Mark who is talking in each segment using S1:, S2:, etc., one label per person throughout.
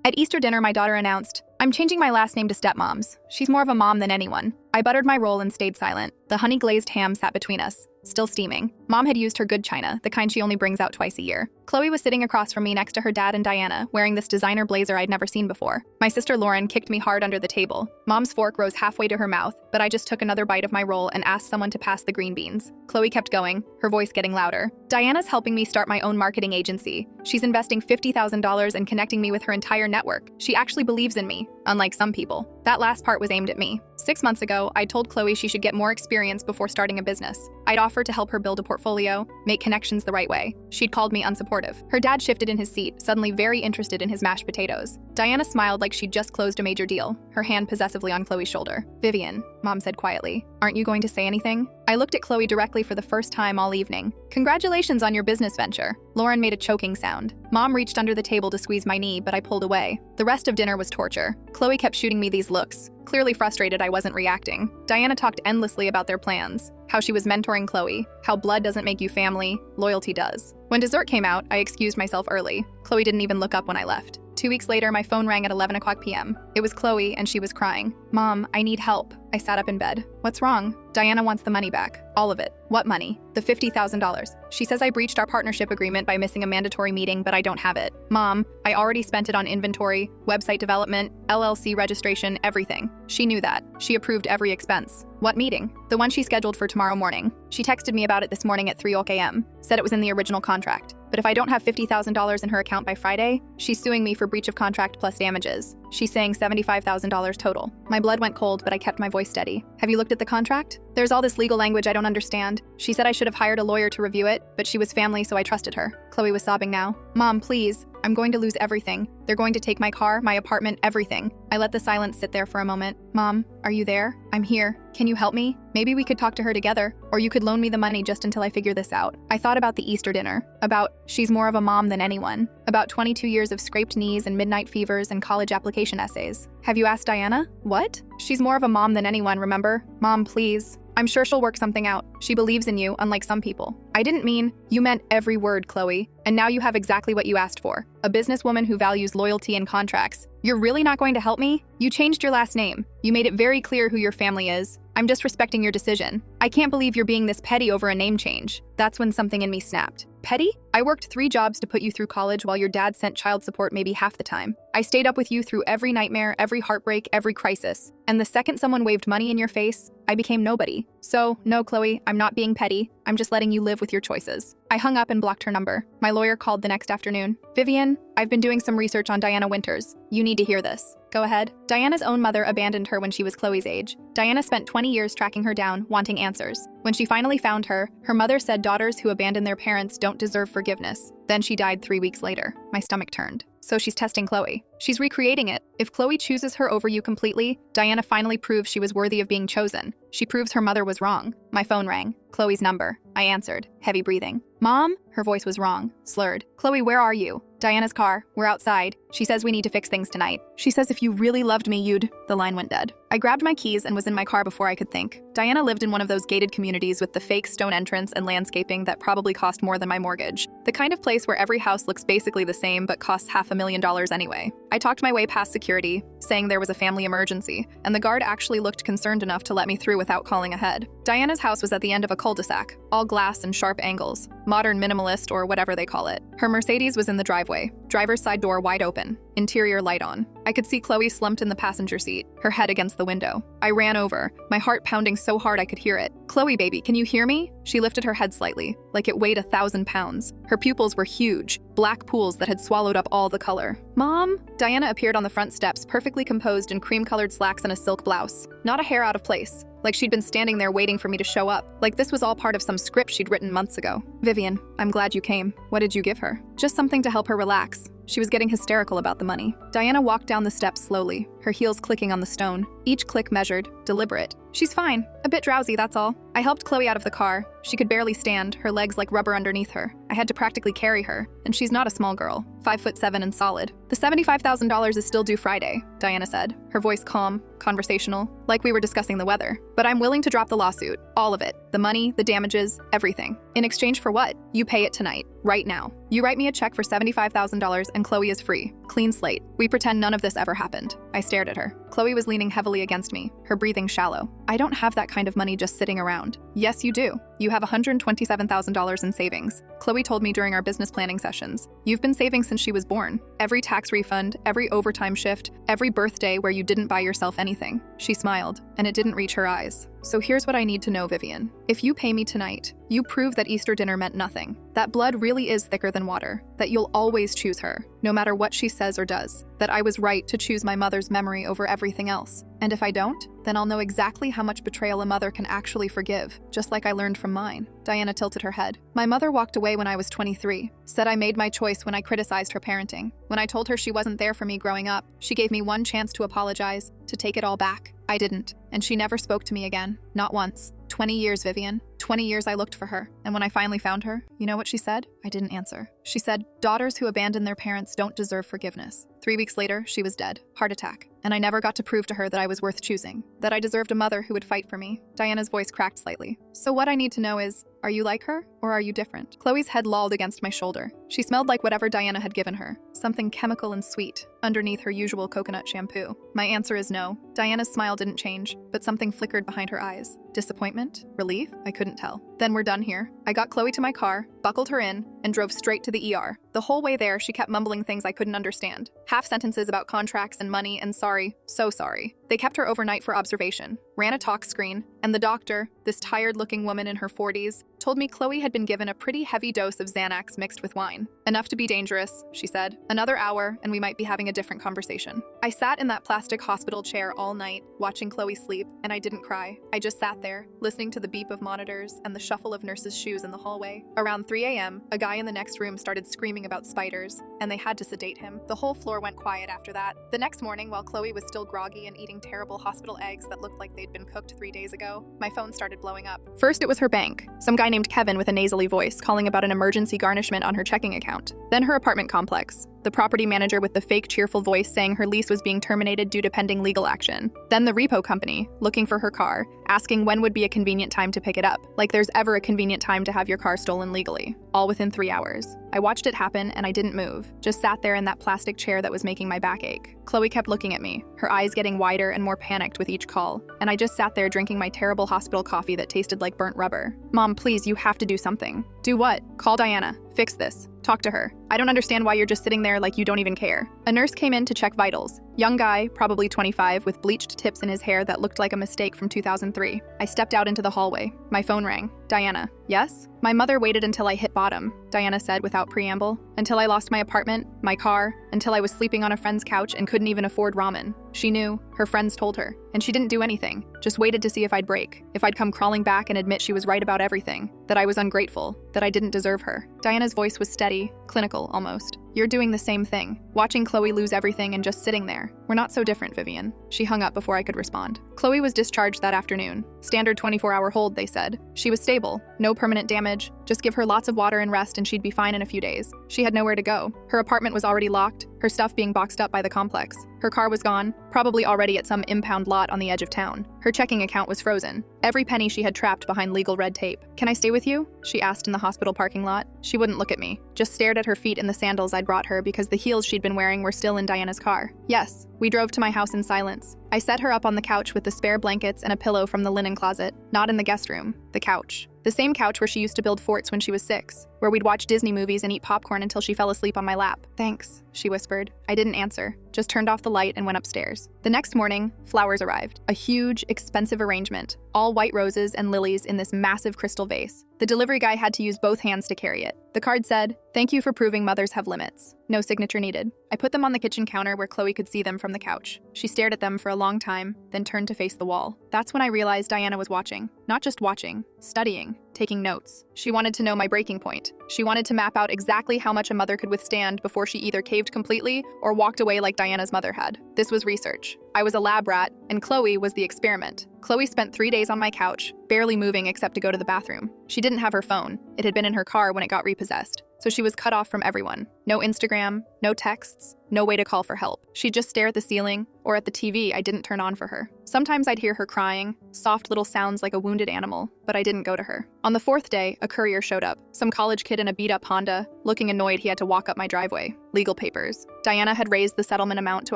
S1: At Easter dinner, my daughter announced, "I'm changing my last name to stepmom's. She's more of a mom than anyone." I buttered my roll and stayed silent. The honey-glazed ham sat between us, still steaming. Mom had used her good china, the kind she only brings out twice a year. Chloe was sitting across from me next to her dad and Diana, wearing this designer blazer I'd never seen before. My sister Lauren kicked me hard under the table. Mom's fork rose halfway to her mouth, but I just took another bite of my roll and asked someone to pass the green beans. Chloe kept going, her voice getting louder. "Diana's helping me start my own marketing agency. She's investing $50,000 and connecting me with her entire network. She actually believes in me, unlike some people." That last part was aimed at me. 6 months ago, I told Chloe she should get more experience before starting a business. I'd offered to help her build a portfolio, make connections the right way. She'd called me unsupportive. Her dad shifted in his seat, suddenly very interested in his mashed potatoes. Diana smiled like she'd just closed a major deal, her hand possessively on Chloe's shoulder. "Vivian," Mom said quietly, "aren't you going to say anything?" I looked at Chloe directly for the first time all evening. "Congratulations on your business venture." Lauren made a choking sound. Mom reached under the table to squeeze my knee, but I pulled away. The rest of dinner was torture. Chloe kept shooting me these looks. Clearly frustrated I wasn't reacting. Diana talked endlessly about their plans, how she was mentoring Chloe, how blood doesn't make you family, loyalty does. When dessert came out, I excused myself early. Chloe didn't even look up when I left. 2 weeks later, my phone rang at 11 o'clock p.m. It was Chloe, and she was crying. "Mom, I need help." I sat up in bed. "What's wrong?" "Diana wants the money back. All of it." "What money?" "The $50,000. She says I breached our partnership agreement by missing a mandatory meeting, but I don't have it." "Mom, I already spent it on inventory, website development, LLC registration, everything." She knew that. She approved every expense. "What meeting?" "The one she scheduled for tomorrow morning. She texted me about it this morning at 3 a.m. Said it was in the original contract. But if I don't have $50,000 in her account by Friday, she's suing me for breach of contract plus damages. She's saying $75,000 total." My blood went cold, but I kept my voice steady. "Have you looked at the contract? There's all this legal language I don't understand. She said I should have hired a lawyer to review it, but she was family, so I trusted her." Chloe was sobbing now. "Mom, please. I'm going to lose everything. They're going to take my car, my apartment, everything." I let the silence sit there for a moment. "Mom, are you there? I'm here. Can you help me? Maybe we could talk to her together, or you could loan me the money just until I figure this out." I thought about the Easter dinner, about she's more of a mom than anyone, about 22 years of scraped knees and midnight fevers and college application essays. "Have you asked Diana?" "What?" "She's more of a mom than anyone, remember? Mom, please. I'm sure she'll work something out. She believes in you, unlike some people." "I didn't mean..." "You meant every word, Chloe. And now you have exactly what you asked for. A businesswoman who values loyalty and contracts. You're really not going to help me? You changed your last name. You made it very clear who your family is. I'm just respecting your decision. I can't believe you're being this petty over a name change." That's when something in me snapped. "Petty? I worked 3 jobs to put you through college while your dad sent child support maybe half the time. I stayed up with you through every nightmare, every heartbreak, every crisis. And the second someone waved money in your face, I became nobody. So, no, Chloe, I'm not being petty. I'm just letting you live with your choices." I hung up and blocked her number. My lawyer called the next afternoon. "Vivian, I've been doing some research on Diana Winters. You need to hear this." "Go ahead." Diana's own mother abandoned her when she was Chloe's age. Diana spent 20 years tracking her down, wanting answers. When she finally found her, her mother said daughters who abandon their parents don't deserve forgiveness. Then she died 3 weeks later. My stomach turned. So she's testing Chloe. She's recreating it. If Chloe chooses her over you completely, Diana finally proves she was worthy of being chosen. She proves her mother was wrong. My phone rang. Chloe's number. I answered, heavy breathing. "Mom?" Her voice was wrong, slurred. "Chloe, where are you?" "Diana's car. We're outside. She says we need to fix things tonight. She says if you really loved me, you'd..." The line went dead. I grabbed my keys and was in my car before I could think. Diana lived in one of those gated communities with the fake stone entrance and landscaping that probably cost more than my mortgage. The kind of place where every house looks basically the same but costs $500,000 anyway. I talked my way past security, saying there was a family emergency, and the guard actually looked concerned enough to let me through without calling ahead. Diana's house was at the end of a cul-de-sac, all glass and sharp angles. Modern minimalist or whatever they call it. Her Mercedes was in the driveway, driver's side door wide open, interior light on. I could see Chloe slumped in the passenger seat, her head against the window. I ran over, my heart pounding so hard I could hear it. "Chloe, baby, can you hear me?" She lifted her head slightly, like it weighed 1,000 pounds. Her pupils were huge, black pools that had swallowed up all the color. "Mom?" Diana appeared on the front steps, perfectly composed in cream-colored slacks and a silk blouse. Not a hair out of place. Like she'd been standing there waiting for me to show up. Like this was all part of some script she'd written months ago. "Vivian, I'm glad you came. What did you give her?" "Just something to help her relax." She was getting hysterical about the money. Diana walked down the steps slowly, her heels clicking on the stone. Each click measured, deliberate. She's fine. A bit drowsy, that's all. I helped Chloe out of the car. She could barely stand, her legs like rubber underneath her. I had to practically carry her, and she's not a small girl, 5'7" and solid. The $75,000 is still due Friday, Diana said, her voice calm, conversational, like we were discussing the weather. But I'm willing to drop the lawsuit, all of it. The money, the damages, everything. In exchange for what? You pay it tonight, right now. You write me a check for $75,000 and Chloe is free. Clean slate. We pretend none of this ever happened. I stared at her. Chloe was leaning heavily against me, her breathing shallow. I don't have that kind of money just sitting around. Yes, you do. You have $127,000 in savings. Chloe told me during our business planning sessions. You've been saving since she was born. Every tax refund, every overtime shift, every birthday where you didn't buy yourself anything. She smiled, and it didn't reach her eyes. So here's what I need to know, Vivian. If you pay me tonight, you prove that Easter dinner meant nothing. That blood really is thicker than water. That you'll always choose her, no matter what she says or does. That I was right to choose my mother's memory over everything else. And if I don't, then I'll know exactly how much betrayal a mother can actually forgive, just like I learned from mine. Diana tilted her head. My mother walked away when I was 23, said I made my choice when I criticized her parenting. When I told her she wasn't there for me growing up, she gave me one chance to apologize, to take it all back. I didn't, and she never spoke to me again, not once. 20 years, Vivian. 20 years I looked for her, and when I finally found her, you know what she said? I didn't answer. She said, daughters who abandon their parents don't deserve forgiveness. 3 weeks later, she was dead. Heart attack. And I never got to prove to her that I was worth choosing, that I deserved a mother who would fight for me. Diana's voice cracked slightly. So what I need to know is, are you like her, or are you different? Chloe's head lolled against my shoulder. She smelled like whatever Diana had given her, something chemical and sweet, underneath her usual coconut shampoo. My answer is no. Diana's smile didn't change, but something flickered behind her eyes. Disappointment? Relief? I couldn't tell. Then we're done here. I got Chloe to my car, buckled her in, and drove straight to the ER. The whole way there, she kept mumbling things I couldn't understand. Half sentences about contracts and money and sorry, so sorry. They kept her overnight for observation, ran a talk screen, and the doctor, this tired-looking woman in her 40s, told me Chloe had been given a pretty heavy dose of Xanax mixed with wine. Enough to be dangerous, she said. Another hour, and we might be having a different conversation. I sat in that plastic hospital chair all night, watching Chloe sleep, and I didn't cry. I just sat there, listening to the beep of monitors and the shuffle of nurses' shoes in the hallway. Around 3 a.m., a guy in the next room started screaming about spiders, and they had to sedate him. The whole floor went quiet after that. The next morning, while Chloe was still groggy and eating terrible hospital eggs that looked like they'd been cooked 3 days ago, my phone started blowing up. First, it was her bank. Some guy named Kevin with a nasally voice calling about an emergency garnishment on her checking account. Then her apartment complex. The property manager with the fake cheerful voice saying her lease was being terminated due to pending legal action. Then the repo company, looking for her car, asking when would be a convenient time to pick it up, like there's ever a convenient time to have your car stolen legally, all within 3 hours. I watched it happen and I didn't move, just sat there in that plastic chair that was making my back ache. Chloe kept looking at me, her eyes getting wider and more panicked with each call, and I just sat there drinking my terrible hospital coffee that tasted like burnt rubber. Mom, please, you have to do something. Do what? Call Diana. Fix this. Talk to her. I don't understand why you're just sitting there like you don't even care. A nurse came in to check vitals. Young guy, probably 25, with bleached tips in his hair that looked like a mistake from 2003. I stepped out into the hallway. My phone rang. Diana. Yes? My mother waited until I hit bottom, Diana said without preamble. Until I lost my apartment, my car, until I was sleeping on a friend's couch and couldn't even afford ramen. She knew, her friends told her, and she didn't do anything, just waited to see if I'd break, if I'd come crawling back and admit she was right about everything, that I was ungrateful, that I didn't deserve her. Diana's voice was steady, clinical almost. You're doing the same thing, watching Chloe lose everything and just sitting there. We're not so different, Vivian. She hung up before I could respond. Chloe was discharged that afternoon. Standard 24-hour hold, they said. She was stable, no permanent damage, just give her lots of water and rest and she'd be fine in a few days. She had nowhere to go. Her apartment was already locked, her stuff being boxed up by the complex. Her car was gone, probably already at some impound lot on the edge of town. Her checking account was frozen. Every penny she had trapped behind legal red tape. Can I stay with you? She asked in the hospital parking lot. She wouldn't look at me, just stared at her feet in the sandals I'd brought her because the heels she'd been wearing were still in Diana's car. Yes, we drove to my house in silence. I set her up on the couch with the spare blankets and a pillow from the linen closet, not in the guest room, the couch. The same couch where she used to build forts when she was 6, where we'd watch Disney movies and eat popcorn until she fell asleep on my lap. Thanks, she whispered. I didn't answer, just turned off the light and went upstairs. The next morning, flowers arrived. A huge, expensive arrangement, all white roses and lilies in this massive crystal vase. The delivery guy had to use both hands to carry it. The card said, "Thank you for proving mothers have limits." No signature needed. I put them on the kitchen counter where Chloe could see them from the couch. She stared at them for a long time, then turned to face the wall. That's when I realized Diana was watching. Not just watching, studying, taking notes. She wanted to know my breaking point. She wanted to map out exactly how much a mother could withstand before she either caved completely or walked away like Diana's mother had. This was research. I was a lab rat, and Chloe was the experiment. Chloe spent 3 days on my couch, barely moving except to go to the bathroom. She didn't have her phone. It had been in her car when it got repossessed. So she was cut off from everyone. No Instagram, no texts, no way to call for help. She'd just stare at the ceiling or at the TV I didn't turn on for her. Sometimes I'd hear her crying, soft little sounds like a wounded animal, but I didn't go to her. On the 4th day, a courier showed up. Some college kid in a beat-up Honda. Looking annoyed, he had to walk up my driveway. Legal papers. Diana had raised the settlement amount to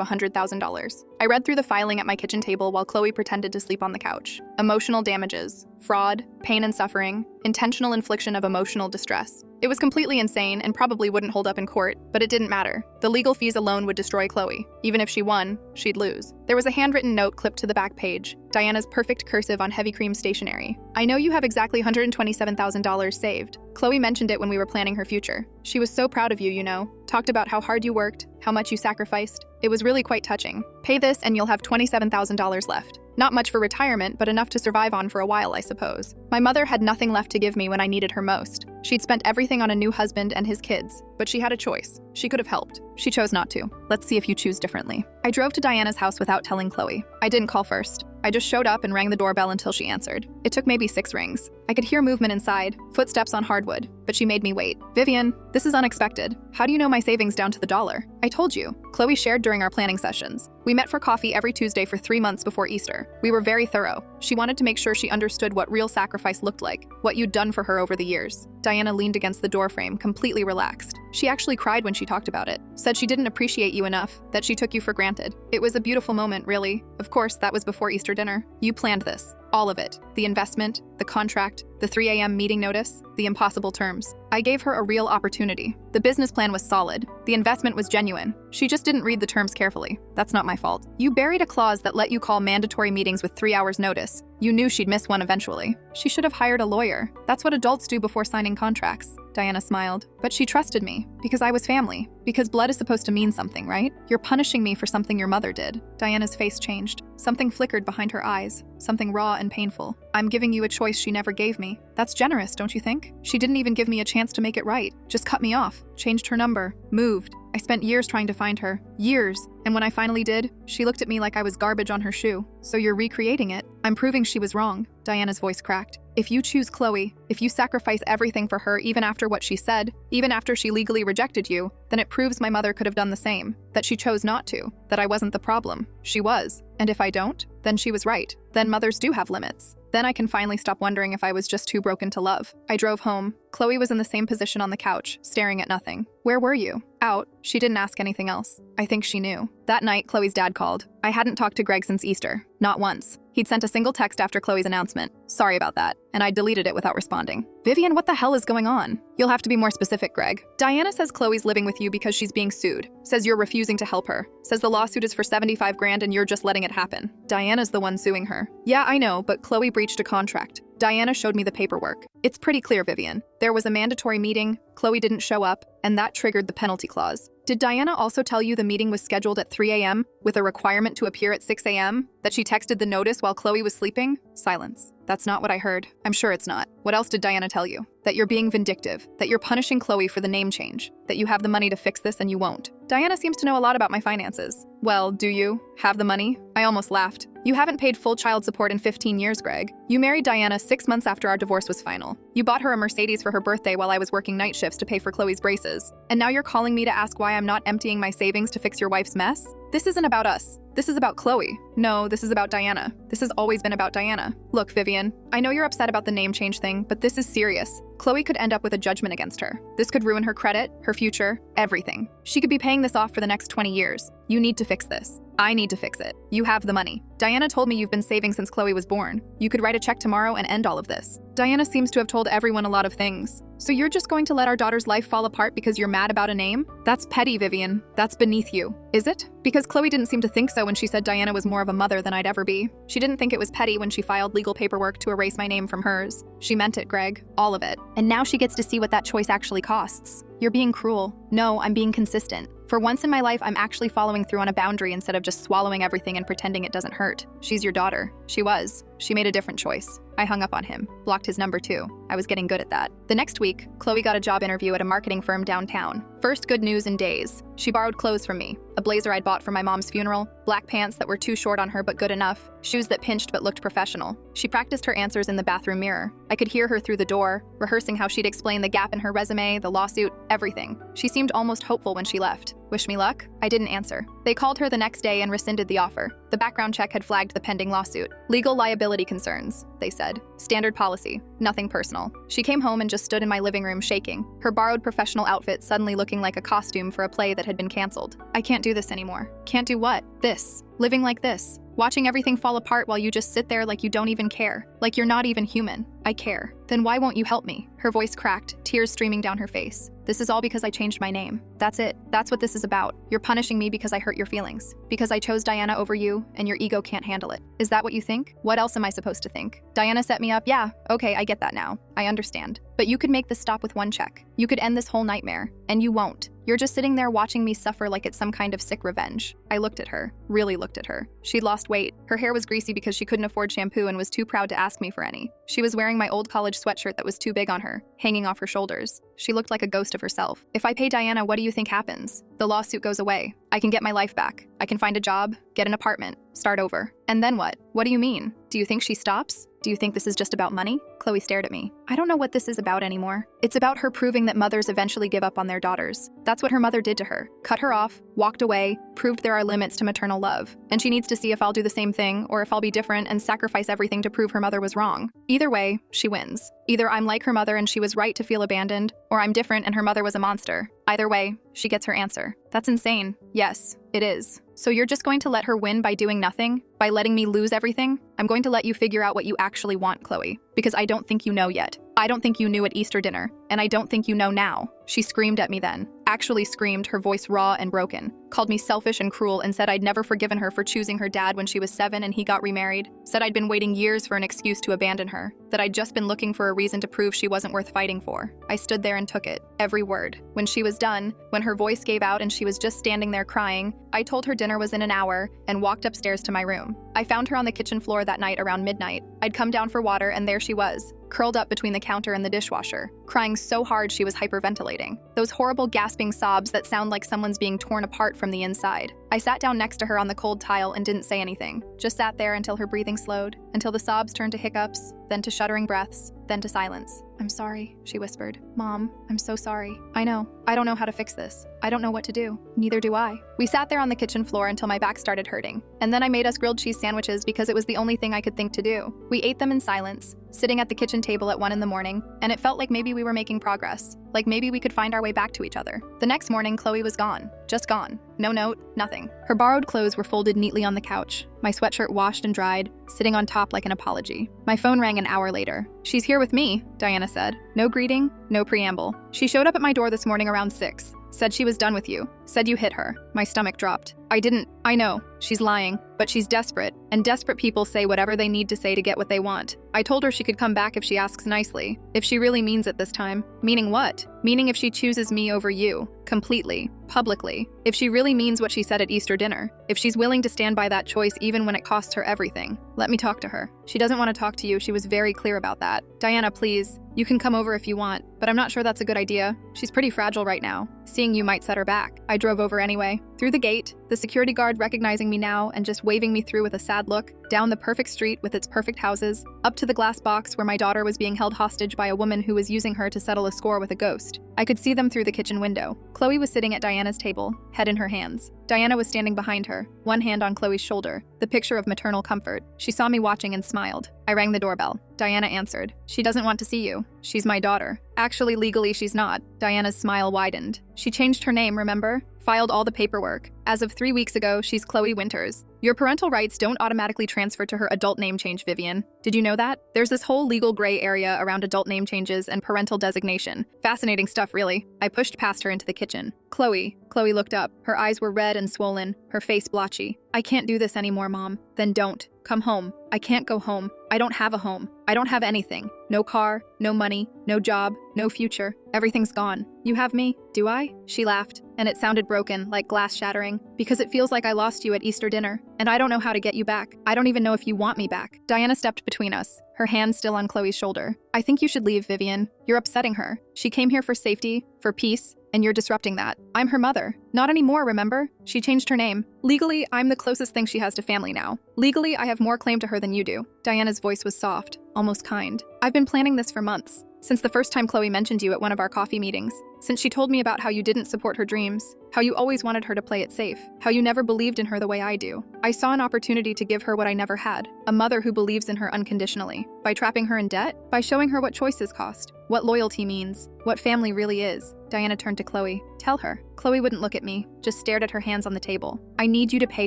S1: $100,000. I read through the filing at my kitchen table while Chloe pretended to sleep on the couch. Emotional damages, fraud, pain and suffering, intentional infliction of emotional distress. It was completely insane and probably wouldn't hold up in court, but it didn't matter. The legal fees alone would destroy Chloe. Even if she won, she'd lose. There was a handwritten note clipped to the back page, Diana's perfect cursive on heavy cream stationery. I know you have exactly $127,000 saved. Chloe mentioned it when we were planning her future. She was so proud of you, you know. Talked about how hard you worked, how much you sacrificed. It was really quite touching. Pay this and you'll have $27,000 left. Not much for retirement, but enough to survive on for a while, I suppose. My mother had nothing left to give me when I needed her most. She'd spent everything on a new husband and his kids, but she had a choice. She could have helped. She chose not to. Let's see if you choose differently. I drove to Diana's house without telling Chloe. I didn't call first. I just showed up and rang the doorbell until she answered. It took maybe 6 rings. I could hear movement inside, footsteps on hardwood, but she made me wait. Vivian, this is unexpected. How do you know my savings down to the dollar? I told you. Chloe shared during our planning sessions. We met for coffee every Tuesday for 3 months before Easter. We were very thorough. She wanted to make sure she understood what real sacrifice looked like, what you'd done for her over the years. Diana leaned against the doorframe, completely relaxed. She actually cried when she talked about it. Said she didn't appreciate you enough, that she took you for granted. It was a beautiful moment, really. Of course, that was before Easter dinner. You planned this. All of it. The investment, the contract, the 3 a.m. meeting notice, the impossible terms. I gave her a real opportunity. The business plan was solid. The investment was genuine. She just didn't read the terms carefully. That's not my fault. You buried a clause that let you call mandatory meetings with 3 hours notice. You knew she'd miss one eventually. She should have hired a lawyer. That's what adults do before signing contracts. Diana smiled. But she trusted me, because I was family. Because blood is supposed to mean something, right? You're punishing me for something your mother did. Diana's face changed. Something flickered behind her eyes. Something raw and painful. I'm giving you a choice she never gave me. That's generous, don't you think? She didn't even give me a chance to make it right. Just cut me off. Changed her number. Moved. I spent years trying to find her. Years. And when I finally did, she looked at me like I was garbage on her shoe. So you're recreating it. I'm proving she was wrong. Diana's voice cracked. If you choose Chloe, if you sacrifice everything for her even after what she said, even after she legally rejected you, then it proves my mother could have done the same. That she chose not to. That I wasn't the problem. She was. And if I don't, then she was right. Then mothers do have limits. Then I can finally stop wondering if I was just too broken to love. I drove home. Chloe was in the same position on the couch, staring at nothing. Where were you? Out. She didn't ask anything else. I think she knew. That night, Chloe's dad called. I hadn't talked to Greg since Easter. Not once. He'd sent a single text after Chloe's announcement. Sorry about that. And I deleted it without responding. Vivian, what the hell is going on? You'll have to be more specific, Greg. Diana says Chloe's living with you because she's being sued. Says you're refusing to help her. Says the lawsuit is for $75,000 and you're just letting it happen. Diana's the one suing her. Yeah, I know, but Chloe breached a contract. Diana showed me the paperwork. It's pretty clear, Vivian. There was a mandatory meeting, Chloe didn't show up, and that triggered the penalty clause. Did Diana also tell you the meeting was scheduled at 3 a.m. with a requirement to appear at 6 a.m.? That she texted the notice while Chloe was sleeping? Silence. That's not what I heard. I'm sure it's not. What else did Diana tell you? That you're being vindictive, that you're punishing Chloe for the name change, that you have the money to fix this and you won't. Diana seems to know a lot about my finances. Well, do you? Have the money? I almost laughed. You haven't paid full child support in 15 years, Greg. You married Diana 6 months after our divorce was final. You bought her a Mercedes for her birthday while I was working night shifts to pay for Chloe's braces. And now you're calling me to ask why I'm not emptying my savings to fix your wife's mess? This isn't about us. This is about Chloe. No, this is about Diana. This has always been about Diana. Look, Vivian, I know you're upset about the name change thing, but this is serious. Chloe could end up with a judgment against her. This could ruin her credit, her future, everything. She could be paying this off for the next 20 years. You need to fix this. I need to fix it. You have the money. Diana told me you've been saving since Chloe was born. You could write a check tomorrow and end all of this. Diana seems to have told everyone a lot of things. So you're just going to let our daughter's life fall apart because you're mad about a name? That's petty, Vivian. That's beneath you. Is it? Because Chloe didn't seem to think so when she said Diana was more of a mother than I'd ever be. She didn't think it was petty when she filed legal paperwork to erase my name from hers. She meant it, Greg. All of it. And now she gets to see what that choice actually costs. You're being cruel. No, I'm being consistent. For once in my life, I'm actually following through on a boundary instead of just swallowing everything and pretending it doesn't hurt. She's your daughter. She was. She made a different choice. I hung up on him, blocked his number too. I was getting good at that. The next week, Chloe got a job interview at a marketing firm downtown. First good news in days. She borrowed clothes from me. A blazer I'd bought for my mom's funeral, black pants that were too short on her but good enough, shoes that pinched but looked professional. She practiced her answers in the bathroom mirror. I could hear her through the door, rehearsing how she'd explain the gap in her resume, the lawsuit, everything. She seemed almost hopeful when she left. Wish me luck? I didn't answer. They called her the next day and rescinded the offer. The background check had flagged the pending lawsuit. Legal liability concerns, they said. Standard policy, nothing personal. She came home and just stood in my living room shaking, her borrowed professional outfit suddenly looking like a costume for a play that had been canceled. I can't do this anymore. Can't do what? This. Living like this. Watching everything fall apart while you just sit there like you don't even care. Like you're not even human. I care. Then why won't you help me? Her voice cracked, tears streaming down her face. This is all because I changed my name. That's it. That's what this is about. You're punishing me because I hurt your feelings. Because I chose Diana over you, and your ego can't handle it. Is that what you think? What else am I supposed to think? Diana set me up? Yeah, okay, I get that now. I understand. But you could make this stop with one check. You could end this whole nightmare. And you won't. You're just sitting there watching me suffer like it's some kind of sick revenge. I looked at her. Really looked at her. She'd lost weight. Her hair was greasy because she couldn't afford shampoo and was too proud to ask me for any. She was wearing my old college sweatshirt that was too big on her, hanging off her shoulders. She looked like a ghost of herself. If I pay Diana, what do you think happens? The lawsuit goes away. I can get my life back. I can find a job, get an apartment, start over. And then what? What do you mean? Do you think she stops? Do you think this is just about money? Chloe stared at me. I don't know what this is about anymore. It's about her proving that mothers eventually give up on their daughters. That's what her mother did to her. Cut her off, walked away, proved there are limits to maternal love. And she needs to see if I'll do the same thing or if I'll be different and sacrifice everything to prove her mother was wrong. Either way, she wins. Either I'm like her mother and she was right to feel abandoned, or I'm different and her mother was a monster. Either way, she gets her answer. That's insane. Yes, it is. So you're just going to let her win by doing nothing? By letting me lose everything? I'm going to let you figure out what you actually want, Chloe. Because I don't think you know yet. I don't think you knew at Easter dinner. And I don't think you know now. She screamed at me then. Actually screamed, her voice raw and broken. Called me selfish and cruel and said I'd never forgiven her for choosing her dad when she was 7 and he got remarried. Said I'd been waiting years for an excuse to abandon her. That I'd just been looking for a reason to prove she wasn't worth fighting for. I stood there and took it. Every word. When she was done, when her voice gave out and she was just standing there crying, I told her dinner was in an hour and walked upstairs to my room. I found her on the kitchen floor that night around midnight. I'd come down for water and there she was, curled up between the counter and the dishwasher, crying so hard she was hyperventilating. Those horrible gasping sobs that sound like someone's being torn apart from the inside. I sat down next to her on the cold tile and didn't say anything. Just sat there until her breathing slowed, until the sobs turned to hiccups, then to shuddering breaths, then to silence. I'm sorry, she whispered. Mom, I'm so sorry. I know. I don't know how to fix this. I don't know what to do. Neither do I. We sat there on the kitchen floor until my back started hurting. And then I made us grilled cheese sandwiches because it was the only thing I could think to do. We ate them in silence, sitting at the kitchen table at 1 a.m, and it felt like maybe we were making progress. Like maybe we could find our way back to each other. The next morning, Chloe was gone. Just gone. No note, nothing. Her borrowed clothes were folded neatly on the couch, my sweatshirt washed and dried, sitting on top like an apology. My phone rang an hour later. She's here with me, Diana said. No greeting, no preamble. She showed up at my door this morning around 6. Said she was done with you. Said you hit her. My stomach dropped. I didn't. I know. She's lying. But she's desperate. And desperate people say whatever they need to say to get what they want. I told her she could come back if she asks nicely. If she really means it this time. Meaning what? Meaning if she chooses me over you. Completely. Publicly. If she really means what she said at Easter dinner. If she's willing to stand by that choice even when it costs her everything. Let me talk to her. She doesn't want to talk to you. She was very clear about that. Diana, please. You can come over if you want, but I'm not sure that's a good idea. She's pretty fragile right now. Seeing you might set her back. I drove over anyway. Through the gate, the security guard recognizing me now and just waving me through with a sad look, down the perfect street with its perfect houses, up to the glass box where my daughter was being held hostage by a woman who was using her to settle a score with a ghost. I could see them through the kitchen window. Chloe was sitting at Diana's table, head in her hands. Diana was standing behind her, one hand on Chloe's shoulder, the picture of maternal comfort. She saw me watching and smiled. I rang the doorbell. Diana answered. She doesn't want to see you. She's my daughter. Actually, legally, she's not. Diana's smile widened. She changed her name, remember? Filed all the paperwork. As of 3 weeks ago, she's Chloe Winters. Your parental rights don't automatically transfer to her adult name change, Vivian. Did you know that? There's this whole legal gray area around adult name changes and parental designation. Fascinating stuff, really. I pushed past her into the kitchen. Chloe looked up. Her eyes were red and swollen, her face blotchy. I can't do this anymore, Mom. Then don't. Come home. I can't go home. I don't have a home. I don't have anything. No car, no money, no job, no future. Everything's gone. You have me, do I? She laughed, and it sounded broken, like glass shattering, because it feels like I lost you at Easter dinner, and I don't know how to get you back. I don't even know if you want me back. Diana stepped between us, her hand still on Chloe's shoulder. I think you should leave, Vivian. You're upsetting her. She came here for safety, for peace, and you're disrupting that. I'm her mother. Not anymore, remember? She changed her name. Legally, I'm the closest thing she has to family now. Legally, I have more claim to her than you do. Diana's voice was soft, almost kind. I've been planning this for months. Since the first time Chloe mentioned you at one of our coffee meetings. Since she told me about how you didn't support her dreams. How you always wanted her to play it safe. How you never believed in her the way I do. I saw an opportunity to give her what I never had. A mother who believes in her unconditionally. By trapping her in debt. By showing her what choices cost. What loyalty means. What family really is. Diana turned to Chloe. Tell her. Chloe wouldn't look at me, just stared at her hands on the table. I need you to pay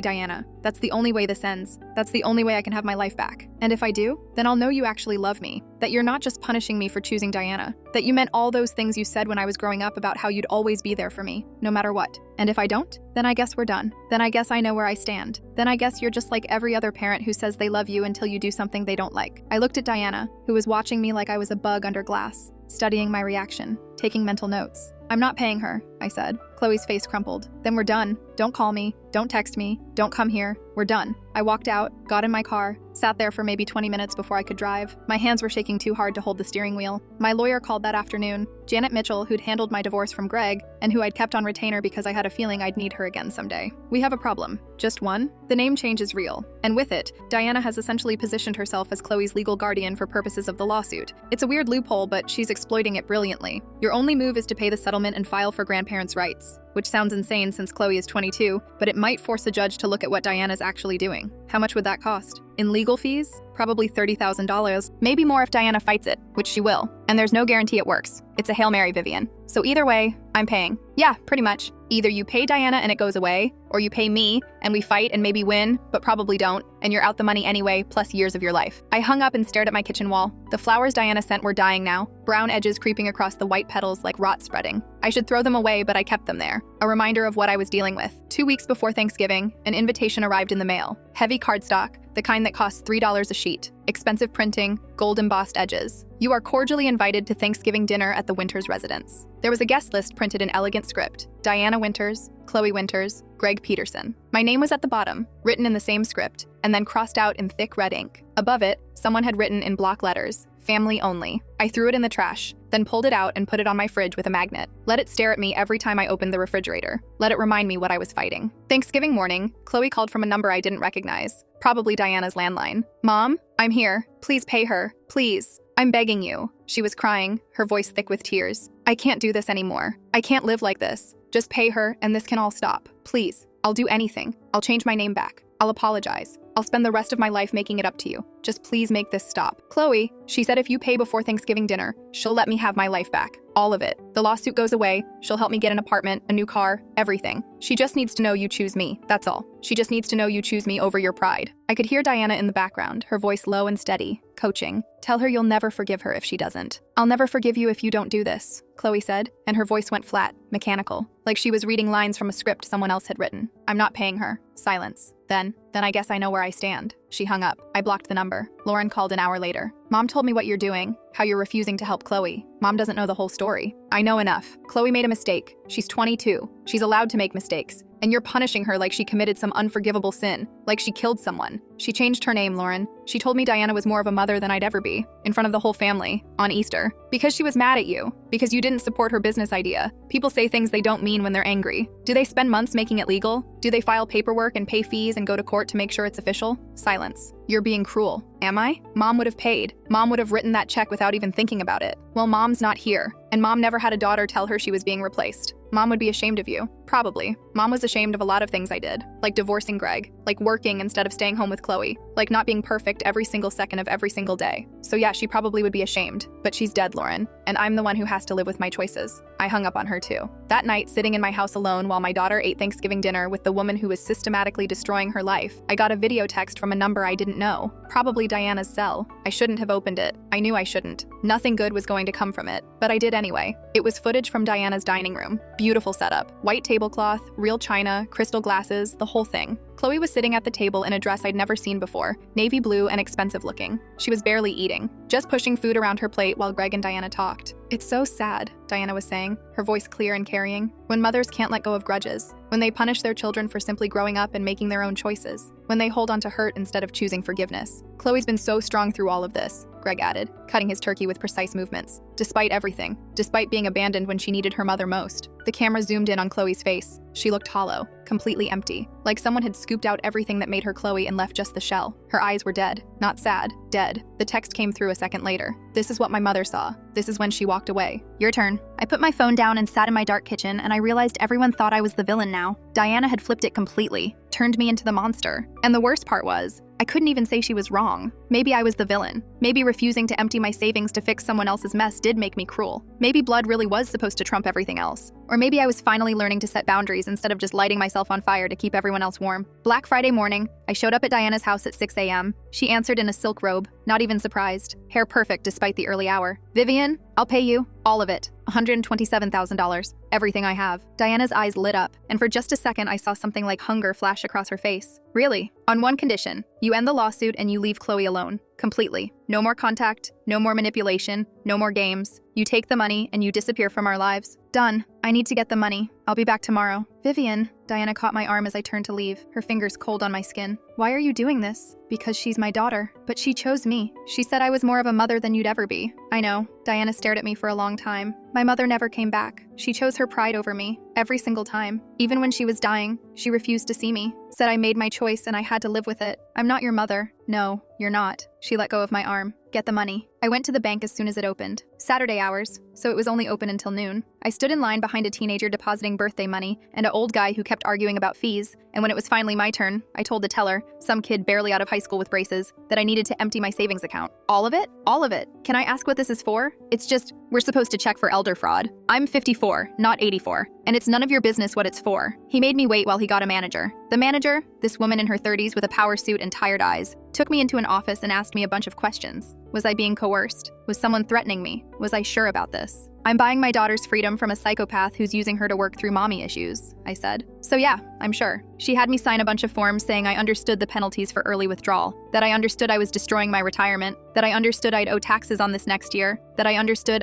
S1: Diana. That's the only way this ends. That's the only way I can have my life back. And if I do, then I'll know you actually love me. That you're not just punishing me for choosing Diana. That you meant all those things you said when I was growing up about how you'd always be there for me, no matter what. And if I don't, then I guess we're done. Then I guess I know where I stand. Then I guess you're just like every other parent who says they love you until you do something they don't like. I looked at Diana, who was watching me like I was a bug under glass, studying my reaction, taking mental notes. I'm not paying her, I said. Chloe's face crumpled. Then we're done. Don't call me. Don't text me. Don't come here. We're done. I walked out, got in my car, sat there for maybe 20 minutes before I could drive. My hands were shaking too hard to hold the steering wheel. My lawyer called that afternoon. Janet Mitchell, who'd handled my divorce from Greg, and who I'd kept on retainer because I had a feeling I'd need her again someday. We have a problem. Just one. The name change is real. And with it, Diana has essentially positioned herself as Chloe's legal guardian for purposes of the lawsuit. It's a weird loophole, but she's exploiting it brilliantly. Your only move is to pay the settlement and file for grandparents' rights. Which sounds insane since Chloe is 22, but it might force a judge to look at what Diana's actually doing. How much would that cost? In legal fees? Probably $30,000. Maybe more if Diana fights it, which she will. And there's no guarantee it works. It's a Hail Mary, Vivian. So either way, I'm paying. Yeah, pretty much. Either you pay Diana and it goes away, or you pay me and we fight and maybe win, but probably don't, and you're out the money anyway, plus years of your life. I hung up and stared at my kitchen wall. The flowers Diana sent were dying now, brown edges creeping across the white petals like rot spreading. I should throw them away, but I kept them there. A reminder of what I was dealing with. 2 weeks before Thanksgiving, an invitation arrived in the mail. Heavy cardstock, the kind that costs $3 a sheet. Expensive printing, gold embossed edges. You are cordially invited to Thanksgiving dinner at the Winters residence. There was a guest list printed in elegant script. Diana Winters, Chloe Winters, Greg Peterson. My name was at the bottom, written in the same script, and then crossed out in thick red ink. Above it, someone had written in block letters, family only. I threw it in the trash, then pulled it out and put it on my fridge with a magnet. Let it stare at me every time I opened the refrigerator. Let it remind me what I was fighting. Thanksgiving morning, Chloe called from a number I didn't recognize. Probably Diana's landline. Mom, I'm here. Please pay her. Please. I'm begging you. She was crying, her voice thick with tears. I can't do this anymore. I can't live like this. Just pay her and this can all stop. Please. I'll do anything. I'll change my name back. I'll apologize. I'll spend the rest of my life making it up to you. Just please make this stop. Chloe, she said if you pay before Thanksgiving dinner, she'll let me have my life back. All of it. The lawsuit goes away. She'll help me get an apartment, a new car, everything. She just needs to know you choose me. That's all. She just needs to know you choose me over your pride. I could hear Diana in the background, her voice low and steady, coaching. Tell her you'll never forgive her if she doesn't. I'll never forgive you if you don't do this, Chloe said, and her voice went flat, mechanical, like she was reading lines from a script someone else had written. I'm not paying her. Silence. Then I guess I know where I stand. She hung up. I blocked the number. Lauren called an hour later. Mom told me what you're doing, how you're refusing to help Chloe. Mom doesn't know the whole story. I know enough. Chloe made a mistake. She's 22. She's allowed to make mistakes. And you're punishing her like she committed some unforgivable sin, like she killed someone. She changed her name, Lauren. She told me Diana was more of a mother than I'd ever be, in front of the whole family, on Easter. Because she was mad at you. Because you didn't support her business idea. People say things they don't mean when they're angry. Do they spend months making it legal? Do they file paperwork and pay fees and go to court to make sure it's official? Silence. You're being cruel. Am I? Mom would have paid. Mom would have written that check without even thinking about it. Well, Mom's not here. And Mom never had a daughter tell her she was being replaced. Mom would be ashamed of you. Probably. Mom was ashamed of a lot of things I did, like divorcing Greg. like working instead of staying home with Chloe, like not being perfect every single second of every single day. So yeah, she probably would be ashamed, but she's dead, Lauren, and I'm the one who has to live with my choices. I hung up on her too. That night, sitting in my house alone while my daughter ate Thanksgiving dinner with the woman who was systematically destroying her life, I got a video text from a number I didn't know, probably Diana's cell. I shouldn't have opened it. I knew I shouldn't. Nothing good was going to come from it, but I did anyway. It was footage from Diana's dining room. Beautiful setup. White tablecloth, real china, crystal glasses, the whole thing. Chloe was sitting at the table in a dress I'd never seen before, navy blue and expensive looking. She was barely eating, just pushing food around her plate while Greg and Diana talked. "It's so sad," Diana was saying, her voice clear and carrying, "when mothers can't let go of grudges, when they punish their children for simply growing up and making their own choices, when they hold on to hurt instead of choosing forgiveness. Chloe's been so strong through all of this," Greg added, cutting his turkey with precise movements. "Despite everything, despite being abandoned when she needed her mother most." The camera zoomed in on Chloe's face. She looked hollow, completely empty, like someone had scooped out everything that made her Chloe and left just the shell. Her eyes were dead, not sad, dead. The text came through a second later. "This is what my mother saw. This is when she walked away. Your turn." I put my phone down and sat in my dark kitchen, and I realized everyone thought I was the villain now. Diana had flipped it completely, turned me into the monster. And the worst part was, I couldn't even say she was wrong. Maybe I was the villain. Maybe refusing to empty my savings to fix someone else's mess did make me cruel. Maybe blood really was supposed to trump everything else. Or maybe I was finally learning to set boundaries instead of just lighting myself on fire to keep everyone else warm. Black Friday morning, I showed up at Diana's house at 6 a.m. She answered in a silk robe, not even surprised. Hair perfect despite the early hour. "Vivian, I'll pay you. All of it. $127,000. Everything I have." Diana's eyes lit up, and for just a second I saw something like hunger flash across her face. "Really? On one condition. You end the lawsuit and you leave Chloe alone. Completely. No more contact, no more manipulation, no more games. You take the money and you disappear from our lives." "Done. I need to get the money. I'll be back tomorrow." "Vivian," Diana caught my arm as I turned to leave, her fingers cold on my skin. "Why are you doing this?" "Because she's my daughter. But she chose me. She said I was more of a mother than you'd ever be." "I know." Diana stared at me for a long time. "My mother never came back. She chose her pride over me. Every single time. Even when she was dying, she refused to see me. Said I made my choice and I had to live with it. I'm not your mother." "No, you're not." She let go of my arm. "Get the money." I went to the bank as soon as it opened. Saturday hours, so it was only open until noon. I stood in line behind a teenager depositing birthday money and an old guy who kept arguing about fees, and when it was finally my turn, I told the teller, some kid barely out of high school with braces, that I needed to empty my savings account. "All of it? All of it. Can I ask what this is for?" "It's just, we're supposed to check for elder fraud. I'm 54, not 84, and it's none of your business what it's for." He made me wait while he got a manager. The manager, this woman in her 30s with a power suit and tired eyes, took me into an office and asked me a bunch of questions. Was I being coerced? Was someone threatening me? Was I sure about this? "I'm buying my daughter's freedom from a psychopath who's using her to work through mommy issues," I said. "So yeah, I'm sure." She had me sign a bunch of forms saying I understood the penalties for early withdrawal, that I understood I was destroying my retirement, that I understood I'd owe taxes on this next year, that I understood.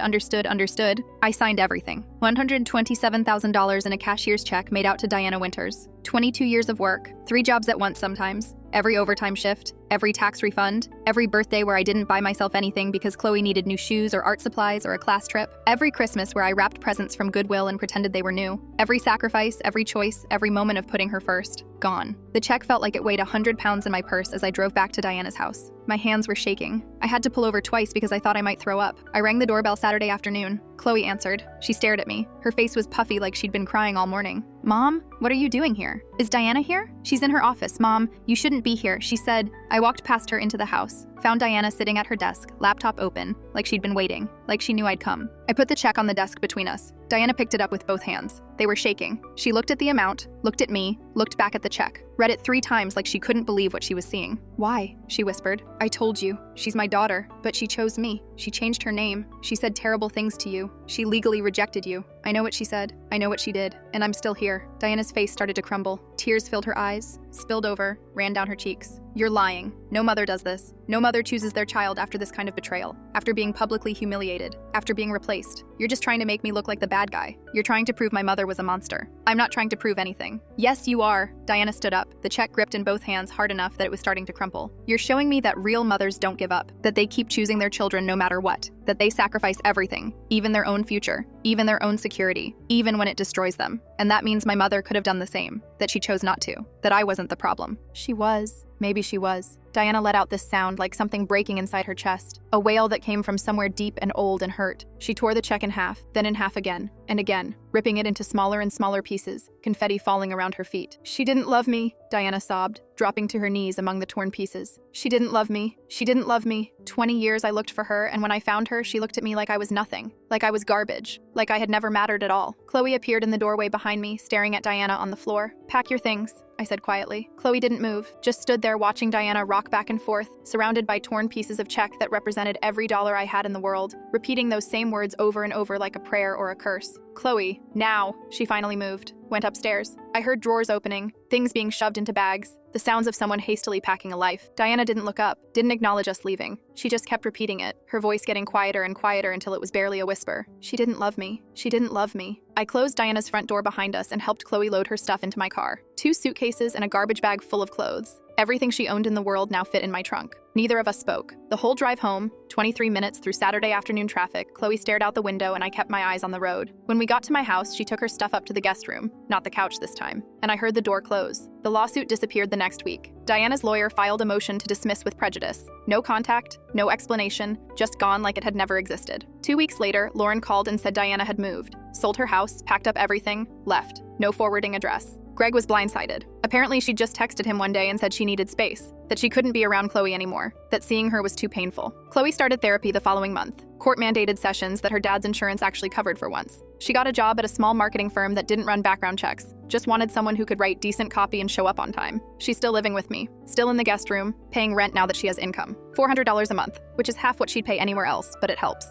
S1: I signed everything. $127,000 in a cashier's check made out to Diana Winters. 22 years of work, 3 jobs at once sometimes, every overtime shift, every tax refund, every birthday where I didn't buy myself anything because Chloe needed new shoes or art supplies or a class trip, every Christmas where I wrapped presents from Goodwill and pretended they were new, every sacrifice, every choice, every moment of putting her first. Gone. The check felt like it weighed 100 pounds in my purse as I drove back to Diana's house. My hands were shaking. I had to pull over twice because I thought I might throw up. I rang the doorbell Saturday afternoon. Chloe answered. She stared at me. Her face was puffy like she'd been crying all morning. "Mom, what are you doing here? Is Diana here?" "She's in her office, Mom. You shouldn't be here," she said. I walked past her into the house, found Diana sitting at her desk, laptop open, like she'd been waiting, like she knew I'd come. I put the check on the desk between us. Diana picked it up with both hands. They were shaking. She looked at the amount, looked at me, looked back at the check, read it 3 times like she couldn't believe what she was seeing. "Why?" she whispered. "I told you. She's my daughter. But she chose me. She changed her name. She said terrible things to you. She legally rejected you. I know what she said. I know what she did. And I'm still here." Diana's face started to crumble. Tears filled her eyes, spilled over, ran down her cheeks. "You're lying. No mother does this. No mother chooses their child after this kind of betrayal, after being publicly humiliated, after being replaced. You're just trying to make me look like the bad guy. You're trying to prove my mother was a monster. I'm not trying to prove anything." "Yes, you are." Diana stood up, the check gripped in both hands hard enough that it was starting to crumple. "You're showing me that real mothers don't give up, that they keep choosing their children no matter what, that they sacrifice everything, even their own future. even their own security, even when it destroys them. And that means my mother could have done the same, that she chose not to, that I wasn't the problem. She was. Maybe she was. Diana let out this sound like something breaking inside her chest, a wail that came from somewhere deep and old and hurt. She tore the check in half, then in half again, and again, ripping it into smaller and smaller pieces, confetti falling around her feet. She didn't love me, Diana sobbed, dropping to her knees among the torn pieces. She didn't love me. She didn't love me. 20 years I looked for her, and when I found her, she looked at me like I was nothing, like I was garbage, like I had never mattered at all. Chloe appeared in the doorway behind me, staring at Diana on the floor. "Pack your things," I said quietly. Chloe didn't move, just stood there watching Diana rock back and forth, surrounded by torn pieces of check that represented every dollar I had in the world, repeating those same words over and over like a prayer or a curse. "Chloe, now." She finally moved, went upstairs. I heard drawers opening, things being shoved into bags, the sounds of someone hastily packing a life. Diana didn't look up, didn't acknowledge us leaving. She just kept repeating it, her voice getting quieter and quieter until it was barely a whisper. "She didn't love me. She didn't love me." I closed Diana's front door behind us and helped Chloe load her stuff into my car. 2 suitcases and a garbage bag full of clothes. Everything she owned in the world now fit in my trunk. Neither of us spoke. The whole drive home, 23 minutes through Saturday afternoon traffic, Chloe stared out the window and I kept my eyes on the road. When we got to my house, she took her stuff up to the guest room, not the couch this time, and I heard the door close. The lawsuit disappeared the next week. Diana's lawyer filed a motion to dismiss with prejudice. No contact, no explanation, just gone like it had never existed. 2 weeks later, Lauren called and said Diana had moved, sold her house, packed up everything, left. No forwarding address. Greg was blindsided. Apparently, she'd just texted him one day and said she needed space, that she couldn't be around Chloe anymore, that seeing her was too painful. Chloe started therapy the following month, court-mandated sessions that her dad's insurance actually covered for once. She got a job at a small marketing firm that didn't run background checks, just wanted someone who could write decent copy and show up on time. She's still living with me, still in the guest room, paying rent now that she has income. $400 a month, which is half what she'd pay anywhere else, but it helps.